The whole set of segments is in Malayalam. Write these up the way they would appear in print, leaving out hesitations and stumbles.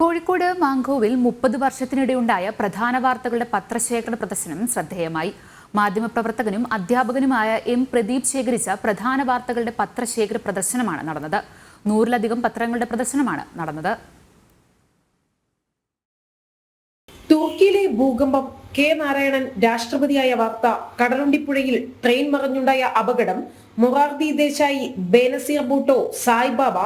കോഴിക്കോട് മാങ്കോവിൽ 30 വർഷത്തിനിടെയുണ്ടായ പ്രധാന വാർത്തകളുടെ പത്രശേഖരണ പ്രദർശനം ശ്രദ്ധേയമായി. മാധ്യമപ്രവർത്തകനും അധ്യാപകനുമായ എം പ്രദീപ് ശേഖരിച്ച പ്രധാന വാർത്തകളുടെ പത്രശേഖര പ്രദർശനമാണ് നടന്നത്. 100-ലധികം പത്രങ്ങളുടെ പ്രദർശനമാണ് നടന്നത്. തുർക്കിയിലെ ഭൂകമ്പം, കെ നാരായണൻ രാഷ്ട്രപതിയായ വാർത്ത, കടലുണ്ടിപ്പുഴയിൽ ട്രെയിൻ മറിഞ്ഞുണ്ടായ അപകടം, മൊറാർജി ദേശായി, ബേനസീർ ഭൂട്ടോ, സായിബാബ,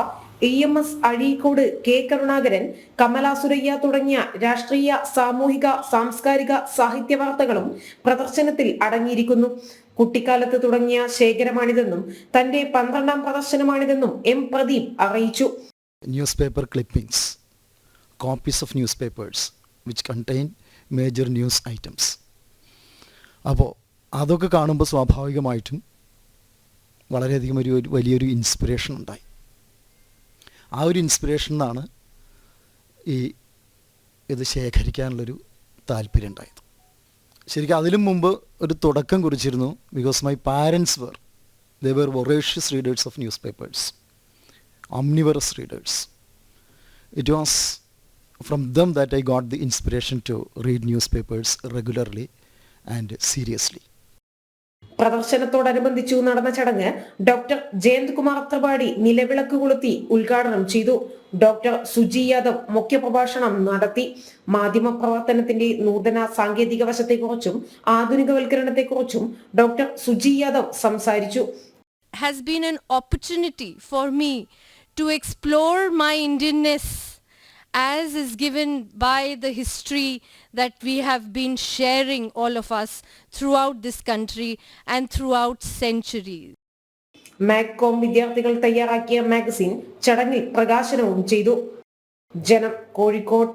EMS അഴീക്കോട്, കെ കരുണാകരൻ, കമല സുരയ്യ തുടങ്ങിയ രാഷ്ട്രീയ, സാമൂഹിക, സാംസ്കാരിക, സാഹിത്യ വാർത്തകളും പ്രദർശനത്തിൽ അടങ്ങിയിരിക്കുന്നു. കുട്ടിക്കാലത്ത് തുടങ്ങിയ ശേഖരമാണിതെന്നും തന്റെ 12ാം പ്രദർശനമാണിതെന്നും എം പ്രദീപ് അറിയിച്ചു. Newspaper clippings, copies of newspapers which contain major news items. അപ്പോൾ അതൊക്കെ കാണുമ്പോൾ സ്വാഭാവികമായിട്ടും വളരെയധികം വലിയൊരു ഇൻസ്പിറേഷൻ ഉണ്ടായി. ആ ഒരു ഇൻസ്പിറേഷനാണ് ഇത് ശേഖരിക്കാനുള്ളൊരു താല്പര്യം ഉണ്ടായത്. ശരിക്കും അതിലും മുമ്പ് ഒരു തുടക്കം കുറിച്ചിരുന്നു. Because my parents they were voracious readers of newspapers, omnivorous readers. It was from them that I got the inspiration to read newspapers regularly and seriously. പ്രദർശനത്തോടനുബന്ധിച്ചു നടന്ന ചടങ്ങ് ഡോക്ടർ ജയന്ത് കുമാർ ത്രിപാഠി നിലവിളക്ക് കൊളുത്തി ഉദ്ഘാടനം ചെയ്തു. ഡോക്ടർ സുജി യാദവ് മുഖ്യപ്രഭാഷണം നടത്തി. മാധ്യമ പ്രവർത്തനത്തിന്റെ നൂതന സാങ്കേതിക വശത്തെക്കുറിച്ചും ആധുനികവൽക്കരണത്തെക്കുറിച്ചും ഡോക്ടർ സുജി യാദവ് സംസാരിച്ചു. Has been an opportunity for me to explore my Indianness as is given by the history that we have been sharing, all of us, throughout this country and throughout centuries. മാഗ്കോം വിദ്യാർത്ഥികൾ തയ്യാറാക്കിയ മാഗസിൻ ചടങ്ങിൽ പ്രകാശനവും ചെയ്തു. ജനം, കോഴിക്കോട്.